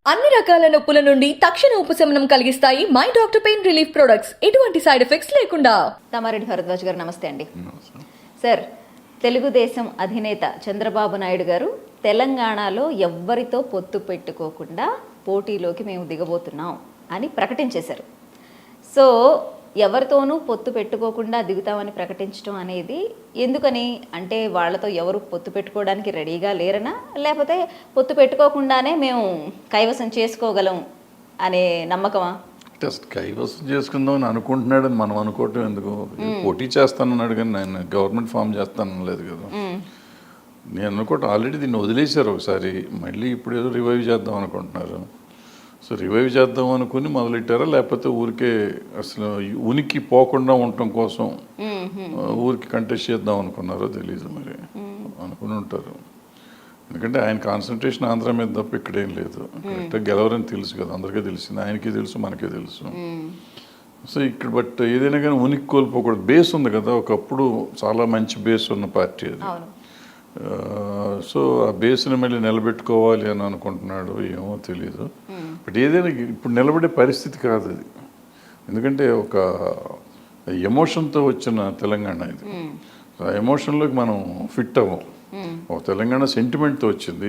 అన్ని రకాల నొప్పుల నుండి తక్షణ ఉపశమనం కలిగిస్తాయి my doctor pain relief products. ఎటువంటి సైడ్ ఎఫెక్ట్స్ లేకుండా. తమ్మారెడ్డి భరద్వాజ్ గారు నమస్తే అండి. సార్, తెలుగుదేశం అధినేత చంద్రబాబు నాయుడు గారు తెలంగాణలో ఎవ్వరితో పొత్తు పెట్టుకోకుండా పోటీలోకి మేము దిగబోతున్నాం అని ప్రకటించేశారు. సో ఎవరితోనూ పొత్తు పెట్టుకోకుండా దిగుతామని ప్రకటించడం అనేది ఎందుకని అంటే వాళ్ళతో ఎవరు పొత్తు పెట్టుకోవడానికి రెడీగా లేరనా, లేకపోతే పొత్తు పెట్టుకోకుండానే మేము కైవసం చేసుకోగలం అనే నమ్మకమా? జస్ట్ కైవసం చేసుకుందాం అని అనుకుంటున్నాడని మనం అనుకోవటం ఎందుకు? పోటీ చేస్తానన్నాడు కానీ నేను గవర్నమెంట్ ఫామ్ చేస్తానలేదు కదా. నేను అనుకోవటం ఆల్రెడీ దీన్ని వదిలేశారు ఒకసారి, మళ్ళీ ఇప్పుడు ఏదో రివైవ్ చేద్దాం అనుకుంటున్నారు. సో రివైవ్ చేద్దాం అనుకుని మొదలెట్టారా, లేకపోతే ఊరికే అసలు ఉనికి పోకుండా ఉండటం కోసం ఊరికి కంటెస్ట్ చేద్దాం అనుకున్నారో తెలీదు. మరి అనుకుని ఉంటారు, ఎందుకంటే ఆయన కాన్సన్ట్రేషన్ ఆంధ్ర మీద తప్ప ఇక్కడేం లేదు. కరెక్ట్గా గెలవరని తెలుసు కదా, అందరికీ తెలిసింది, ఆయనకి తెలుసు, మనకే తెలుసు. సో ఇక్కడ బట్ ఏదైనా కానీ ఉనికి కోల్పోకూడదు. బేస్ ఉంది కదా, ఒకప్పుడు చాలా మంచి బేస్ ఉన్న పార్టీ అది. సో ఆ బేస్ని మళ్ళీ నిలబెట్టుకోవాలి అని అనుకుంటున్నాడు, ఏమో తెలీదు. బట్ ఏదైనా ఇప్పుడు నిలబడే పరిస్థితి కాదు అది, ఎందుకంటే ఒక ఎమోషన్తో వచ్చిన తెలంగాణ ఇది. ఆ ఎమోషన్లోకి మనం ఫిట్ అవ్వం. ఒక తెలంగాణ సెంటిమెంట్తో వచ్చింది.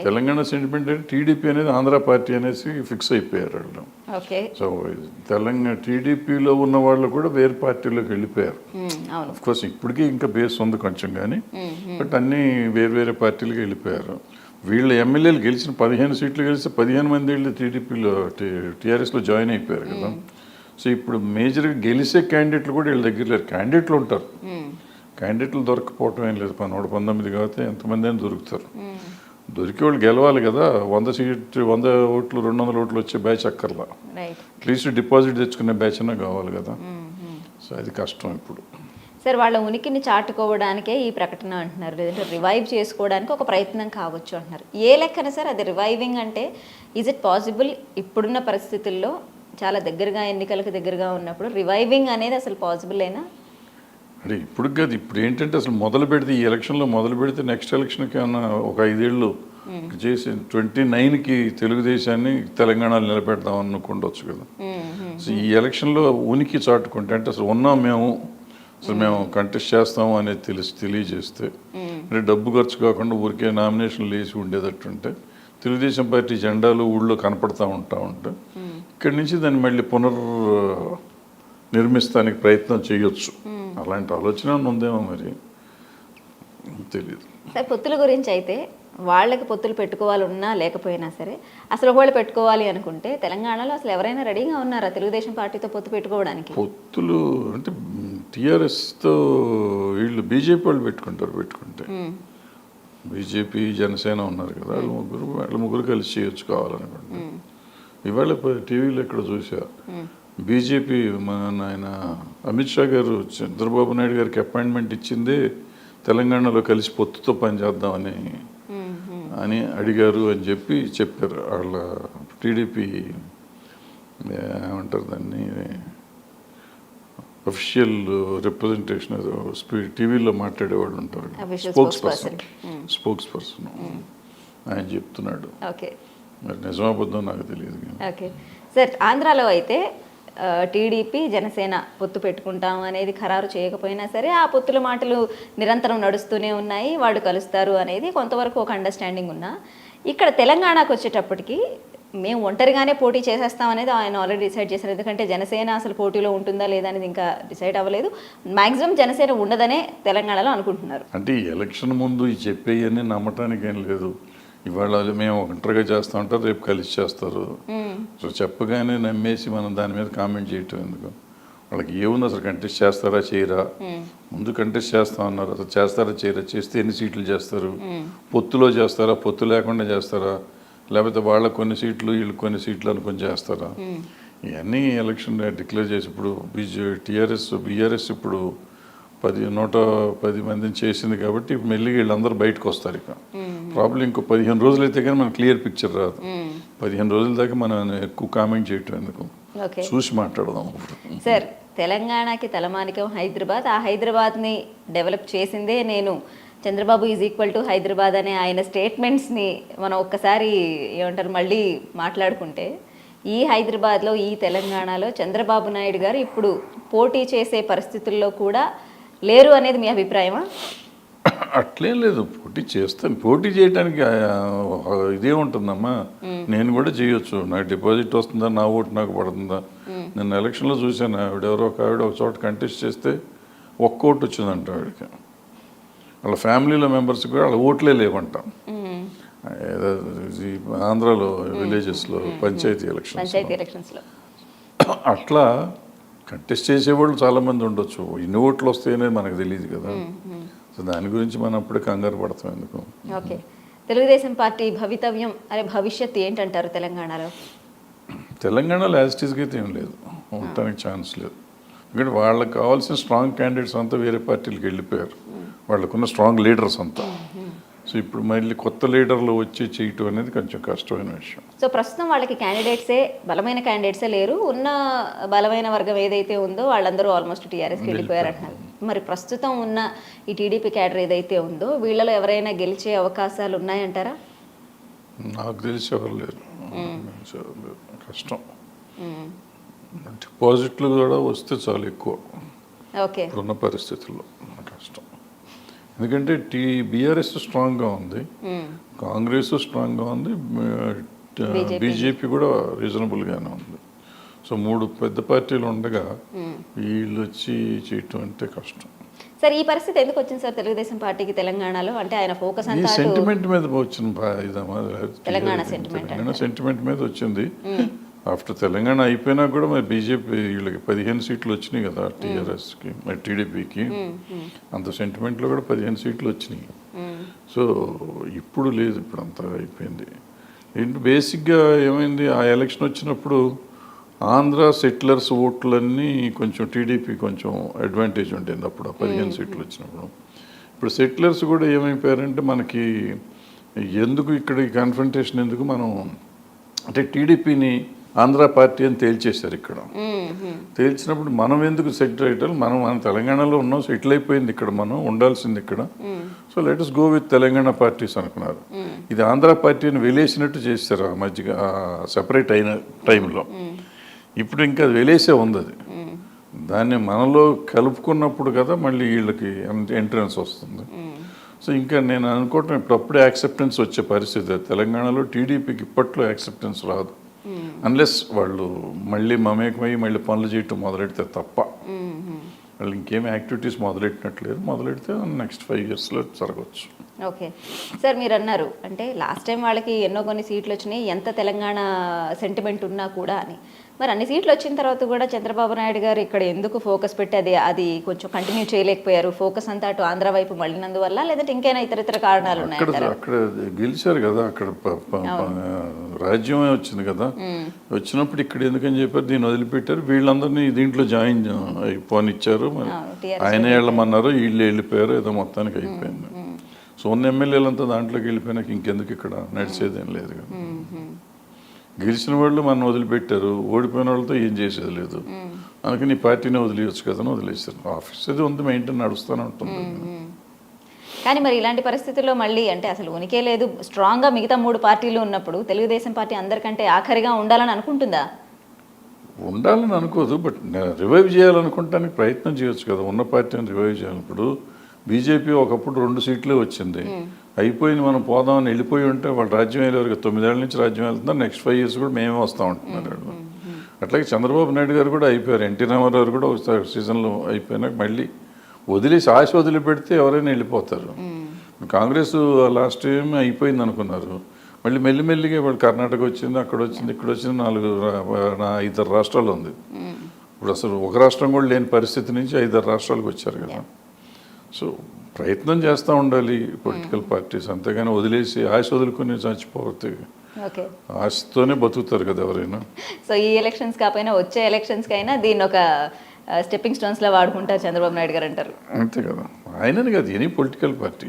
తెలంగాణ సెంటిమెంట్ అంటే టీడీపీ అనేది ఆంధ్ర పార్టీ అనేసి ఫిక్స్ అయిపోయారు వాళ్ళు. సో తెలంగాణ టీడీపీలో ఉన్న వాళ్ళు కూడా వేరే పార్టీలోకి వెళ్ళిపోయారు. అఫ్కోర్స్ ఇప్పటికీ ఇంకా బేస్ ఉంది కొంచెం కానీ, బట్ అన్నీ వేరే పార్టీలకు వెళ్ళిపోయారు. వీళ్ళ ఎమ్మెల్యేలు గెలిచిన 15 సీట్లు గెలిస్తే 15 మంది వీళ్ళు టీడీపీలో టీఆర్ఎస్లో జాయిన్ అయిపోయారు కదా. సో ఇప్పుడు మేజర్గా గెలిచే క్యాండిడేట్లు కూడా వీళ్ళ దగ్గర లేరు. క్యాండిడేట్లు ఉంటారు, క్యాండిడేట్లు దొరకపోవటం ఏం లేదు. 119 కాబట్టి ఎంతమంది అయినా దొరుకుతారు. దొరికి వాళ్ళు గెలవాలి కదా. 100 ఓట్లు 200 ఓట్లు వచ్చే బ్యాచ్ అక్కర్లా, అట్లీస్ట్ డిపాజిట్ తెచ్చుకునే బ్యాచ్ అన్నా కావాలి కదా. సో అది కష్టం ఇప్పుడు. సార్, వాళ్ళ ఉనికిని చాటుకోవడానికే ఈ ప్రకటన అంటున్నారు, లేదంటే రివైవ్ చేసుకోవడానికి ఒక ప్రయత్నం కావచ్చు అంటున్నారు. ఏ లెక్కన సార్ అది రివైవింగ్ అంటే? Is it possible? ఇప్పుడున్న పరిస్థితుల్లో చాలా దగ్గరగా, ఎన్నికలకు దగ్గరగా ఉన్నప్పుడు రివైవింగ్ అనేది అసలు పాసిబుల్ అయినా? అంటే ఇప్పుడు కాదు, ఇప్పుడు ఏంటంటే అసలు మొదలు పెడితే ఈ ఎలక్షన్లో మొదలు పెడితే నెక్స్ట్ ఎలక్షన్కి ఏమన్నా ఒక 5 ఏళ్ళు చేసి 29కి తెలుగుదేశాన్ని తెలంగాణలో నిలబెడదాం అనుకుంటవచ్చు కదా. సో ఈ ఎలక్షన్లో ఉనికి చాటుకుంటే అంటే అసలు ఉన్నాం మేము, అసలు మేము కంటెస్ట్ చేస్తాము అనేది తెలియజేస్తే, అంటే డబ్బు ఖర్చు కాకుండా ఊరికే నామినేషన్లు వేసి ఉండేటట్టుంటే, తెలుగుదేశం పార్టీ జెండాలు ఊళ్ళో కనపడతా ఉంటే ఇక్కడి నుంచి దాన్ని మళ్ళీ నిర్మిస్తానికి ప్రయత్నం చేయొచ్చు. అలాంటి ఆలోచన ఉందేమో, మరి తెలియదు. సార్, పొత్తుల గురించి అయితే వాళ్ళకి పొత్తులు పెట్టుకోవాలన్నా లేకపోయినా సరే, అసలు ఒకవేళ పెట్టుకోవాలి అనుకుంటే తెలంగాణలో అసలు ఎవరైనా రెడీగా ఉన్నారా తెలుగుదేశం పార్టీతో పొత్తు పెట్టుకోవడానికి? పొత్తులు అంటే టీఆర్ఎస్తో వీళ్ళు బీజేపీ వాళ్ళు పెట్టుకుంటే బీజేపీ జనసేన ఉన్నారు కదా, వాళ్ళ ముగ్గురు కలిసి చేయొచ్చు కావాలనుకుంటే. ఇవాళ టీవీలో ఇక్కడ చూసా, బీజేపీ ఆయన అమిత్ షా గారు చంద్రబాబు నాయుడు గారికి అపాయింట్మెంట్ ఇచ్చిందే తెలంగాణలో కలిసి పొత్తుతో పనిచేద్దామని అని అడిగారు అని చెప్పారు. వాళ్ళ టీడీపీ ఏమంటారు దాన్ని, అఫీషియల్ రిప్రజెంటేషన్ టీవీలో మాట్లాడేవాళ్ళు ఉంటారు, స్పోక్స్ పర్సన్ ఆయన చెప్తున్నాడు. మరి నిజమాబద్ధం నాకు తెలియదు. ఓకే సార్, ఆంధ్రాలో అయితే టీడీపీ జనసేన పొత్తు పెట్టుకుంటాం అనేది ఖరారు చేయకపోయినా సరే ఆ పొత్తుల మాటలు నిరంతరం నడుస్తూనే ఉన్నాయి. వాళ్ళు కలుస్తారు అనేది కొంతవరకు ఒక అండర్స్టాండింగ్ ఉన్నా, ఇక్కడ తెలంగాణకు వచ్చేటప్పటికి మేము ఒంటరిగానే పోటీ చేసేస్తాం అనేది ఆయన ఆల్రెడీ డిసైడ్ చేశారు. ఎందుకంటే జనసేన అసలు పోటీలో ఉంటుందా లేదా అనేది ఇంకా డిసైడ్ అవ్వలేదు. మ్యాక్సిమం జనసేన ఉండదనే తెలంగాణలో అనుకుంటున్నారు. అంటే ఎలక్షన్ ముందు ఈ చెప్పేయని నమ్మటానికి ఏం లేదు. ఇవాళ మేము ఒంటరిగా చేస్తూ ఉంటారు, రేపు కలిసి చేస్తారు. సో చెప్పగానే నమ్మేసి మనం దాని మీద కామెంట్ చేయటం ఎందుకు? వాళ్ళకి ఏముంది, అసలు కంటెస్ట్ చేస్తారా చేయరా? ముందు కంటెస్ట్ చేస్తా ఉన్నారు, అసలు చేస్తారా చేయరా? చేస్తే ఎన్ని సీట్లు చేస్తారు? పొత్తులో చేస్తారా, పొత్తు లేకుండా చేస్తారా, లేకపోతే వాళ్ళ కొన్ని సీట్లు వీళ్ళు కొన్ని సీట్లు అనుకొని చేస్తారా? ఇవన్నీ ఎలక్షన్ డిక్లేర్ చేసి ఇప్పుడు బీఆర్ఎస్ ఇప్పుడు 110 మందిని చేసింది కాబట్టి మెల్లిగా వీళ్ళందరూ బయటకు వస్తారు. ఇక ప్రాబ్లం ఇంకో 15 రోజులు అయితే కానీ మనకు క్లియర్ పిక్చర్ రాదు. 15 రోజుల దాకా మనం ఎక్కువ కామెంట్ చేయటం ఎందుకు, చూసి మాట్లాడదాం. సార్, తెలంగాణకి తలమానికం హైదరాబాద్. ఆ హైదరాబాద్ని డెవలప్ చేసిందే నేను Chandrababu is equal to Hyderabad అనే ఆయన స్టేట్మెంట్స్ని మనం ఒక్కసారి ఏమంటారు మళ్ళీ మాట్లాడుకుంటే, ఈ హైదరాబాద్లో ఈ తెలంగాణలో చంద్రబాబు నాయుడు గారు ఇప్పుడు పోటీ చేసే పరిస్థితుల్లో కూడా లేరు అనేది మీ అభిప్రాయమా? అట్లేం లేదు, పోటీ చేస్తాను. పోటీ చేయడానికి ఇదే ఉంటుందమ్మా, నేను కూడా చేయొచ్చు. నాకు డిపాజిట్ వస్తుందా, నా ఓటు నాకు పడుతుందా. నేను ఎలక్షన్లో చూశాను, ఆవిడ ఒక చోట కంటెస్ట్ చేస్తే ఒక్క ఓటు వచ్చిందంట ఆవిడకి. వాళ్ళ ఫ్యామిలీలో మెంబర్స్కి కూడా వాళ్ళ ఓట్లే లేవంట. ఏదో ఈ ఆంధ్రాలో విలేజెస్లో పంచాయతీ ఎలక్షన్స్లో అట్లా కంటెస్ట్ చేసేవాళ్ళు చాలామంది ఉండొచ్చు. ఎన్ని ఓట్లు వస్తాయనేది మనకు తెలియదు కదా. సో దాని గురించి మనం అప్పుడే కంగారు పడతాం ఎందుకు. ఓకే, తెలుగుదేశం పార్టీ భవితవ్యం అనే భవిష్యత్తు ఏంటంటారు తెలంగాణలో? తెలంగాణలో యాజిటీస్కి అయితే ఏం లేదు, ఉండటానికి ఛాన్స్ లేదు. ఎందుకంటే వాళ్ళకి కావాల్సిన స్ట్రాంగ్ క్యాండిడేట్స్ అంతా వేరే పార్టీలకు వెళ్ళిపోయారు, వాళ్ళకున్న స్ట్రాంగ్ లీడర్స్ అంతా. సో ఇప్పుడు మళ్ళీ కొత్త లీడర్లు వచ్చి చేయటం అనేది కొంచెం కష్టమైన విషయం. సో ప్రస్తుతం వాళ్ళకి బలమైన క్యాండిడేట్సే లేరు. ఉన్న బలమైన వర్గం ఏదైతే ఉందో వాళ్ళందరూ ఆల్మోస్ట్ టీఆర్ఎస్కి వెళ్ళిపోయారు అంటున్నారు. మరి ప్రస్తుతం ఉన్న ఈ టీడీపీ క్యాడర్ ఏదైతే ఉందో వీళ్ళలో ఎవరైనా గెలిచే అవకాశాలు ఉన్నాయంటారా? నాకు తెలిసి ఎవరు లేరు, కష్టం. డిపాజిట్లు కూడా వస్తే చాలా ఎక్కువ ఓకే ఇప్పుడున్న పరిస్థితుల్లో కష్టం. ఎందుకంటే బీఆర్ఎస్ స్ట్రాంగ్గా ఉంది, కాంగ్రెస్ స్ట్రాంగ్గా ఉంది, బీజేపీ కూడా రీజనబుల్గానే ఉంది. సో 3 పెద్ద పార్టీలు ఉండగా వీళ్ళు వచ్చి చేయటం అంటే కష్టం. సార్ ఈ పరిస్థితి ఎందుకు వచ్చింది సార్ తెలుగుదేశం పార్టీకి తెలంగాణలో? అంటే ఆయన ఫోకస్ అంతా సెంటిమెంట్ మీద వచ్చింది, తెలంగాణ సెంటిమెంట్ మీద వచ్చింది. ఆఫ్టర్ తెలంగాణ అయిపోయినా కూడా మరి బీజేపీ వీళ్ళకి 15 సీట్లు వచ్చినాయి కదా టీఆర్ఎస్కి, మరి టీడీపీకి అంత సెంటిమెంట్లో కూడా 15 సీట్లు వచ్చినాయి. సో ఇప్పుడు లేదు, ఇప్పుడు అంతా అయిపోయింది. ఏంటి బేసిక్గా ఏమైంది, ఆ ఎలక్షన్ వచ్చినప్పుడు ఆంధ్ర సెటిలర్స్ ఓట్లన్నీ కొంచెం టీడీపీ కొంచెం అడ్వాంటేజ్ ఉంటుంది అప్పుడు 15 సీట్లు వచ్చినప్పుడు. ఇప్పుడు సెటిలర్స్ కూడా ఏమైపోయారంటే మనకి ఎందుకు ఇక్కడ ఈ కన్ఫ్రంటేషన్ ఎందుకు, మనం అంటే టీడీపీని ఆంధ్ర పార్టీ అని తేల్చేశారు ఇక్కడ. తేల్చినప్పుడు మనం ఎందుకు సెటిల్ అయ్యాలి, మన తెలంగాణలో ఉన్నాం, సెటిల్ అయిపోయింది ఇక్కడ, మనం ఉండాల్సింది ఇక్కడ. So let us go with Telangana parties అనుకున్నారు. ఇది ఆంధ్ర పార్టీని వెలేసినట్టు చేశారు ఆ మధ్యగా సెపరేట్ అయిన టైంలో. ఇప్పుడు ఇంకా అది వెలేసే ఉంది, అది దాన్ని మనలో కలుపుకున్నప్పుడు కదా మళ్ళీ వీళ్ళకి ఎంట్రన్స్ వస్తుంది. సో ఇంకా నేను అనుకోవటం ఇప్పుడప్పుడే యాక్సెప్టెన్స్ వచ్చే పరిస్థితి తెలంగాణలో. టీడీపీకి ఇప్పట్లో యాక్సెప్టెన్స్ రాదు అన్లెస్ వాళ్ళు మళ్ళీ మమేకమై మళ్ళీ పనులు చేయటం మొదలెడితే తప్ప. వాళ్ళు ఇంకేం యాక్టివిటీస్ మొదలెట్టినట్లేదు, మొదలెడితే నెక్స్ట్ 5 yearsలో జరగవచ్చు. ఓకే సార్, మీరు అన్నారు అంటే లాస్ట్ టైం వాళ్ళకి ఎన్నో కొన్ని సీట్లు వచ్చినాయి, ఎంత తెలంగాణ సెంటిమెంట్ ఉన్నా కూడా అని. మరి అన్ని సీట్లు వచ్చిన తర్వాత కూడా చంద్రబాబు నాయుడు గారు ఇక్కడ ఎందుకు ఫోకస్ పెట్టి అది కొంచెం కంటిన్యూ చేయలేకపోయారు? ఫోకస్ అంతా అటు ఆంధ్ర వైపు మళ్ళినందువల్ల, లేదంటే ఇంకైనా ఇతర కారణాలు ఉన్నాయంటారా? అక్కడ గెలిచారు కదా, అక్కడ రాజ్యమే వచ్చింది కదా, వచ్చినప్పుడు ఇక్కడ ఎందుకని చెప్పారు, దీన్ని వదిలిపెట్టారు, వీళ్ళందరినీ దీంట్లో జాయిన్ అయిపోనిచ్చారు. ఆయన వెళ్ళమన్నారు, వీళ్ళు వెళ్ళిపోయారు, ఏదో మొత్తానికి అయిపోయింది. సో ఉన్న ఎమ్మెల్యేలంతా దాంట్లోకి వెళ్ళిపోయినాక ఇంకెందుకు ఇక్కడ నడిచేదేం లేదు కదా. గెలిచిన వాళ్ళు మనం వదిలిపెట్టారు, ఓడిపోయిన వాళ్ళతో ఏం చేసేది లేదు, అందుకని ఈ పార్టీని వదిలేయచ్చు కదా అని వదిలేశారు. ఆఫీస్ అది ఉంది, మెయింటైన్ నడుస్తూనే ఉంటుంది. కానీ మరి ఇలాంటి పరిస్థితుల్లో మళ్ళీ అంటే అసలు ఉనికే లేదు, స్ట్రాంగ్గా మిగతా 3 పార్టీలు ఉన్నప్పుడు తెలుగుదేశం పార్టీ అందరికంటే ఆఖరిగా ఉండాలని అనుకుంటుందా? ఉండాలని అనుకోదు, బట్ రివైవ్ చేయాలనుకుంటానికి ప్రయత్నం చేయొచ్చు కదా, ఉన్న పార్టీని రివైవ్ చేయాలన్నప్పుడు. బీజేపీ ఒకప్పుడు 2 సీట్లే వచ్చింది, అయిపోయింది, మనం పోదామని వెళ్ళిపోయి ఉంటే వాళ్ళు రాజ్యం వెళ్ళేవారు. 9 ఏళ్ళ నుంచి రాజ్యం వెళ్తున్నారు, నెక్స్ట్ 5 years కూడా మేమే వస్తూ ఉంటున్నారు వాళ్ళు. అట్లాగే చంద్రబాబు నాయుడు గారు కూడా అయిపోయారు, ఎన్టీ రామారావు గారు కూడా ఒక సీజన్లో అయిపోయినాక మళ్ళీ వదిలేసి ఆశ వదిలిపెడితే ఎవరైనా వెళ్ళిపోతారు. కాంగ్రెస్ లాస్ట్ టైం అయిపోయింది అనుకున్నారు, మళ్ళీ మెల్లిమెల్లిగా వాళ్ళు కర్ణాటక వచ్చింది, అక్కడ వచ్చింది, ఇక్కడ వచ్చింది, 5 రాష్ట్రాలు ఉంది. ఇప్పుడు అసలు ఒక రాష్ట్రం కూడా లేని పరిస్థితి నుంచి 5 రాష్ట్రాలకు వచ్చారు కదా. సో ప్రయత్నం చేస్తూ ఉండాలి పొలిటికల్ పార్టీస్, అంతేగాని వదిలేసి ఆశ వదులుకొని చచ్చిపోతే ఆశతోనే బతుకుతారు కదా ఎవరైనా. సో ఈ ఎలక్షన్స్ కాకపోయినా వచ్చే ఎలక్షన్స్కి అయినా దీన్ని ఒక స్టెప్పింగ్ స్టోన్స్లో వాడుకుంటారు చంద్రబాబు నాయుడు గారు అంటారు. అంతే కదా, ఆయనని కాదు, ఎనీ పొలిటికల్ పార్టీ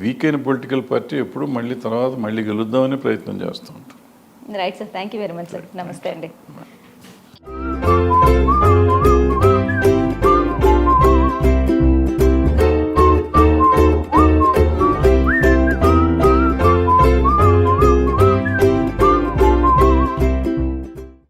వీక్ అయిన పొలిటికల్ పార్టీ ఎప్పుడు మళ్ళీ తర్వాత మళ్ళీ గెలుద్దామని ప్రయత్నం చేస్తూ ఉంటారు. Right sir, thank you very much sir, నమస్తే అండి.